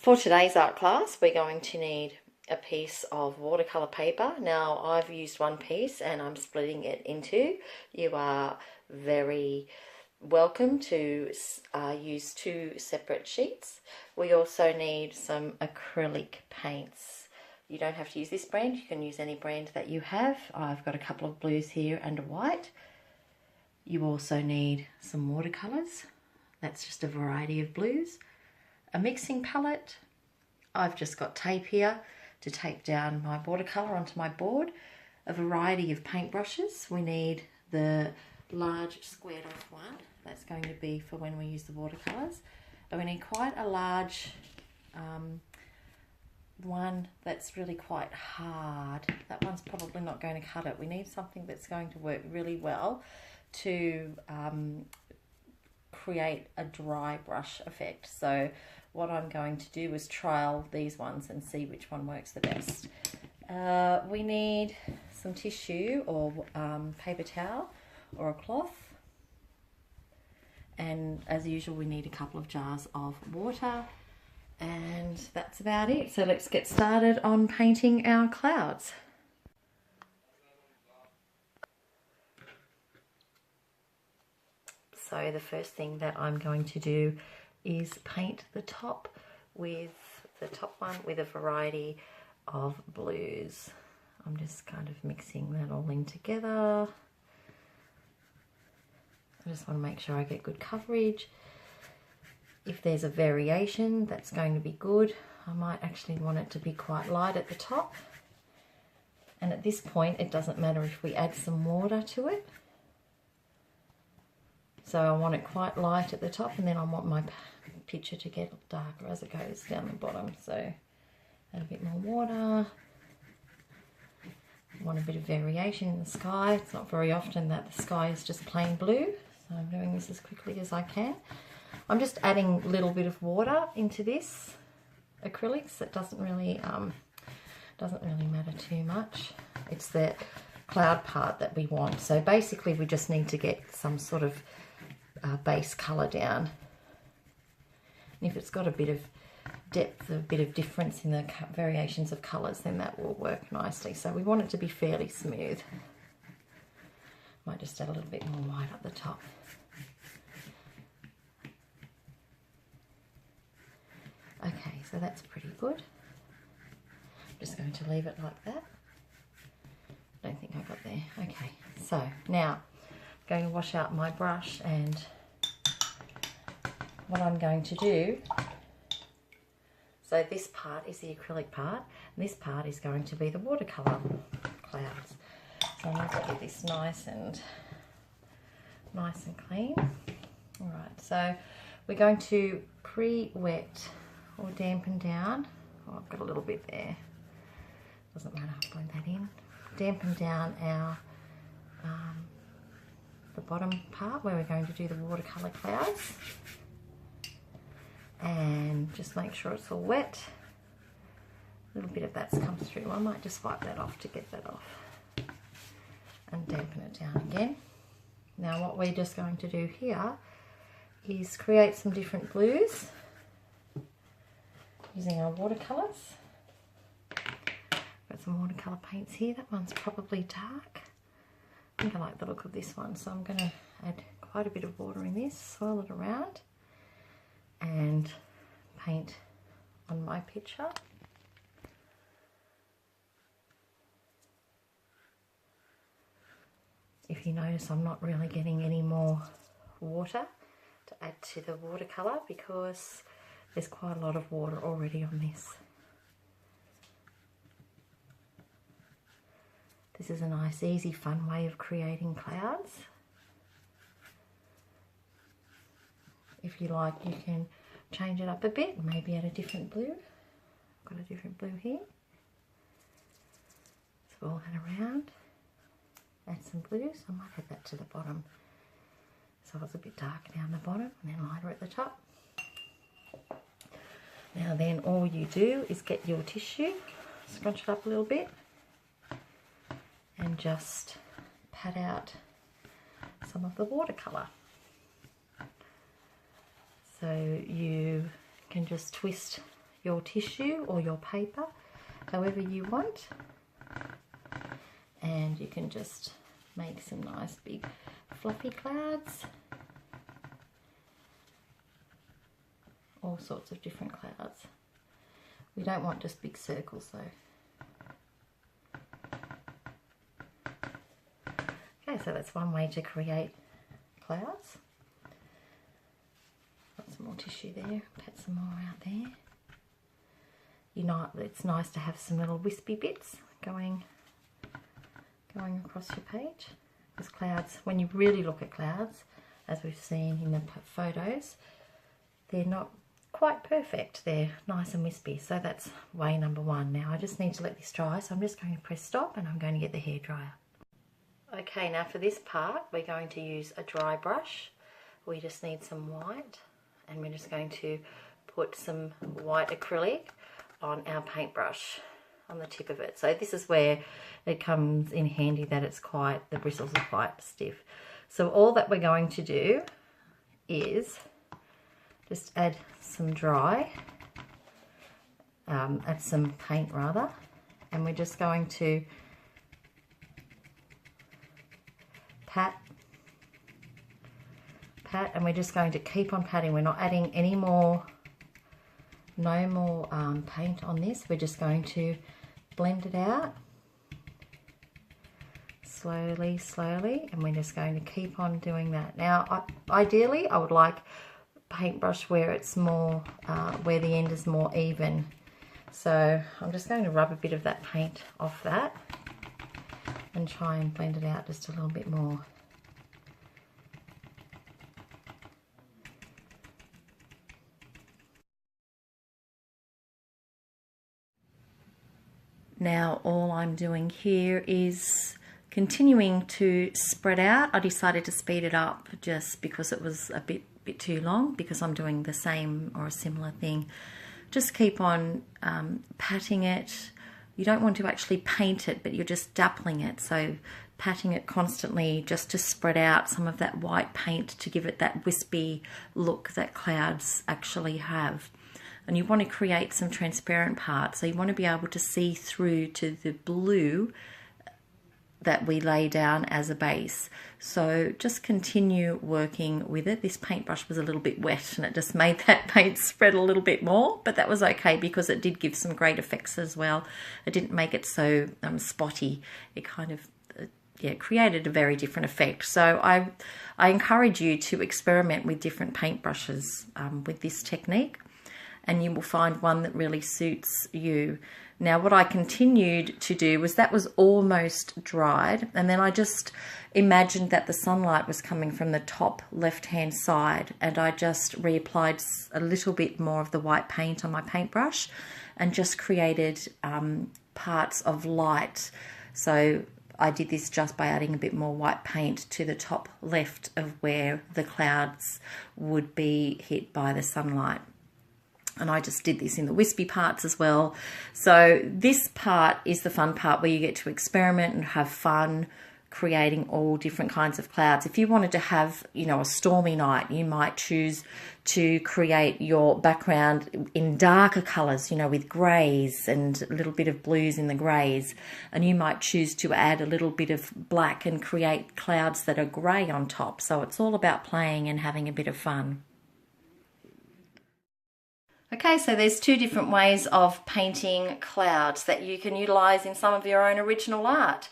For today's art class, we're going to need a piece of watercolour paper. Now, I've used one piece and I'm splitting it in two. You are very welcome to use two separate sheets. We also need some acrylic paints. You don't have to use this brand, you can use any brand that you have. I've got a couple of blues here and a white. You also need some watercolours. That's just a variety of blues. A mixing palette. I've just got tape here to tape down my watercolour onto my board. A variety of paintbrushes. We need the large squared off one. That's going to be for when we use the watercolours. And we need quite a large one that's really quite hard. That one's probably not going to cut it. We need something that's going to work really well to create a dry brush effect. So what I'm going to do is trial these ones and see which one works the best. We need some tissue or paper towel or a cloth, and as usual we need a couple of jars of water, and that's about it. So let's get started on painting our clouds. So the first thing that I'm going to do is paint the top with a variety of blues. I'm just kind of mixing that all in together. I just want to make sure I get good coverage. If there's a variation, that's going to be good. I might actually want it to be quite light at the top. And at this point, it doesn't matter if we add some water to it. So I want it quite light at the top, and then I want my picture to get darker as it goes down the bottom. So add a bit more water. I want a bit of variation in the sky. It's not very often that the sky is just plain blue, so I'm doing this as quickly as I can. I'm just adding a little bit of water into this acrylics. It doesn't really matter too much. It's the cloud part that we want. So basically we just need to get some sort of base colour down. And if it's got a bit of depth, a bit of difference in the variations of colours, then that will work nicely. So we want it to be fairly smooth. Might just add a little bit more white up the top. Okay, so that's pretty good. I'm just going to leave it like that. Don't think I got there. Okay, so now I'm going to wash out my brush, and what I'm going to do, so this part is the acrylic part, and this part is going to be the watercolour clouds. So I'm going to get this nice and clean. All right, so we're going to pre-wet or dampen down. Oh, I've got a little bit there. Doesn't matter, I'll blend that in. Dampen down our the bottom part where we're going to do the watercolour clouds, and just make sure it's all wet. A little bit of that's come through. I might just wipe that off to get that off and dampen it down again. Now what we're just going to do here is create some different blues using our watercolours. Got some watercolour paints here. That one's probably dark. I think I like the look of this one, so I'm going to add quite a bit of water in this, swirl it around, and paint on my picture. If you notice, I'm not really getting any more water to add to the watercolour because there's quite a lot of water already on this. This is a nice, easy, fun way of creating clouds. If you like, you can change it up a bit, maybe add a different blue. I've got a different blue here. Swirl that around. Add some blues. I might add that to the bottom, so it's a bit darker down the bottom and then lighter at the top. Now then, all you do is get your tissue, scrunch it up a little bit, and just pat out some of the watercolour. So you can just twist your tissue or your paper, however you want. And you can just make some nice big fluffy clouds. All sorts of different clouds. We don't want just big circles though. Okay, so that's one way to create clouds. Got some more tissue there, pat some more out there. You know, it's nice to have some little wispy bits going across your page. Because clouds, when you really look at clouds, as we've seen in the photos, they're not quite perfect. They're nice and wispy. So that's way number one. Now I just need to let this dry, so I'm just going to press stop and I'm going to get the hairdryer. Okay, now for this part we're going to use a dry brush. We just need some white, and we're just going to put some white acrylic on our paintbrush on the tip of it. So this is where it comes in handy that it's quite, the bristles are quite stiff. So all that we're going to do is just add some dry, add some paint rather, and we're just going to pat, and we're just going to keep on patting. We're not adding any more, no more paint on this. We're just going to blend it out slowly, and we're just going to keep on doing that. Now, ideally, I would like paintbrush where it's more, where the end is more even. So I'm just going to rub a bit of that paint off that and try and blend it out just a little bit more. Now all I'm doing here is continuing to spread out. I decided to speed it up just because it was a bit too long, because I'm doing the same or a similar thing. Just keep on patting it. You don't want to actually paint it, but you're just dappling it. So patting it constantly just to spread out some of that white paint to give it that wispy look that clouds actually have. And you want to create some transparent parts. So you want to be able to see through to the blue that we lay down as a base. So just continue working with it. This paintbrush was a little bit wet and it just made that paint spread a little bit more, but that was okay because it did give some great effects as well. It didn't make it so spotty. It kind of created a very different effect. So I encourage you to experiment with different paintbrushes with this technique, and you will find one that really suits you. Now what I continued to do was, that was almost dried, and then I just imagined that the sunlight was coming from the top left hand side, and I just reapplied a little bit more of the white paint on my paintbrush and just created parts of light. So I did this just by adding a bit more white paint to the top left of where the clouds would be hit by the sunlight. And I just did this in the wispy parts as well. So this part is the fun part, where you get to experiment and have fun creating all different kinds of clouds. If you wanted to have, a stormy night, you might choose to create your background in darker colours, with greys and a little bit of blues in the greys. And you might choose to add a little bit of black and create clouds that are grey on top. So it's all about playing and having a bit of fun. Okay, so there's two different ways of painting clouds that you can utilise in some of your own original art.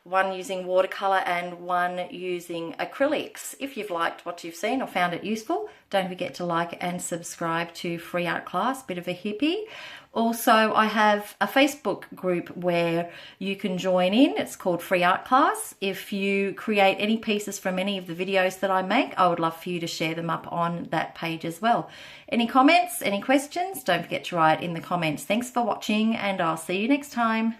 One using watercolour and one using acrylics. If you've liked what you've seen or found it useful, don't forget to like and subscribe to Free Art Class, bit of a hippie. Also, I have a Facebook group where you can join in. It's called Free Art Class. If you create any pieces from any of the videos that I make, I would love for you to share them up on that page as well. Any comments, any questions, don't forget to write in the comments. Thanks for watching, and I'll see you next time.